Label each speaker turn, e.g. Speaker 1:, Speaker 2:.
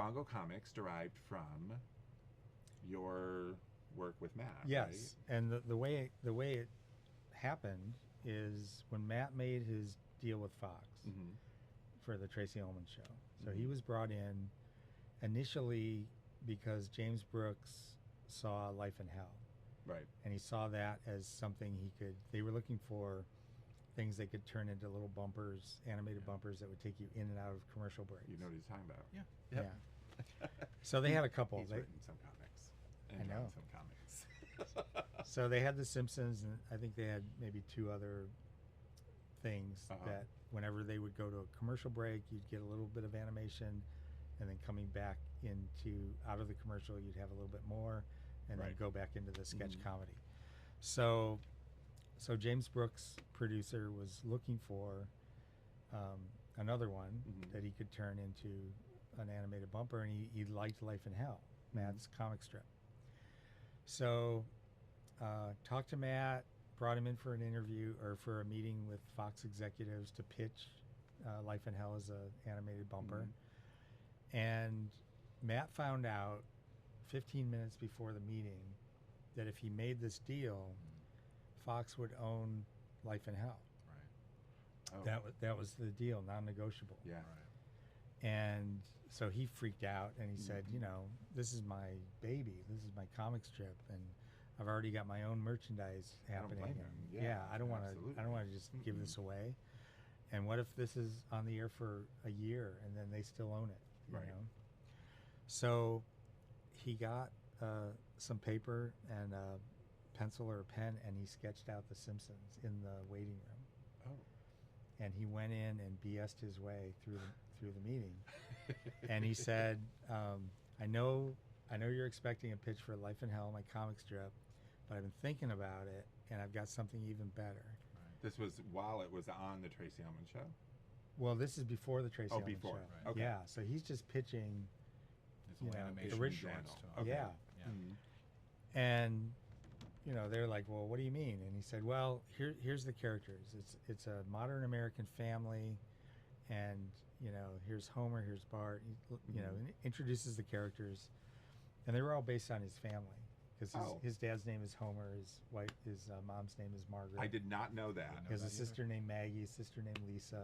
Speaker 1: Bongo Comics derived from your work with Matt.
Speaker 2: Yes,
Speaker 1: right?
Speaker 2: and the way it happened is when Matt made his deal with Fox
Speaker 1: Mm-hmm.
Speaker 2: for the Tracy Ullman show. So
Speaker 1: Mm-hmm.
Speaker 2: he was brought in initially because James Brooks saw Life in Hell,
Speaker 1: Right.
Speaker 2: and he saw that as something he could. They were looking for things they could turn into little bumpers, animated bumpers that would take you in and out of commercial breaks.
Speaker 1: You know what he's talking about.
Speaker 3: Yeah.
Speaker 1: Yep.
Speaker 2: Yeah. So they had a couple.
Speaker 1: He's written some comics. And
Speaker 2: I know.
Speaker 1: done some comics.
Speaker 2: So they had the Simpsons, and I think they had maybe 2 other things that whenever they would go to a commercial break, you'd get a little bit of animation, and then coming back out of the commercial, you'd have a little bit more, and then go back into the sketch comedy. So James Brooks, producer, was looking for another one that he could turn into an animated bumper, and he liked Life in Hell, Matt's comic strip. So talked to Matt, brought him in for an interview or for a meeting with Fox executives to pitch Life in Hell as an animated bumper. And Matt found out 15 minutes before the meeting that if he made this deal, Fox would own Life in Hell.
Speaker 3: Right.
Speaker 1: Oh.
Speaker 2: That was the deal, non-negotiable.
Speaker 1: Yeah.
Speaker 3: Right.
Speaker 2: And so he freaked out, and he said, you know, this is my baby. This is my comic strip, and I've already got my own merchandise happening.
Speaker 1: blame him.
Speaker 2: And
Speaker 1: Yeah,
Speaker 2: I don't want
Speaker 1: absolutely.
Speaker 2: to just give this away. And what if this is on the air for a year and then they still own it? You
Speaker 1: Right.
Speaker 2: know? So he got some paper and a pencil or a pen, and he sketched out the Simpsons in the waiting room.
Speaker 1: Oh.
Speaker 2: And he went in and BS'd his way through the meeting. And he said, I know you're expecting a pitch for Life in Hell, my comic strip, but I've been thinking about it, and I've got something even better.
Speaker 1: This was while it was on the Tracy Ullman show?
Speaker 2: Well, this is before the Tracy Ullman
Speaker 1: before.
Speaker 2: show.
Speaker 1: Right. Okay.
Speaker 2: Yeah, so he's just pitching.
Speaker 3: His
Speaker 2: You
Speaker 3: little
Speaker 2: know,
Speaker 3: animation
Speaker 2: original.
Speaker 3: shorts to him.
Speaker 1: Okay.
Speaker 2: Yeah.
Speaker 3: Yeah.
Speaker 2: And they're like, well, what do you mean? And he said, well, here's the characters. It's a modern American family, and here's Homer, here's Bart. He, and introduces the characters, and they were all based on his family, because his dad's name is Homer, his mom's name is Margaret.
Speaker 1: I did not know that.
Speaker 2: He has a sister named Maggie, a sister named Lisa.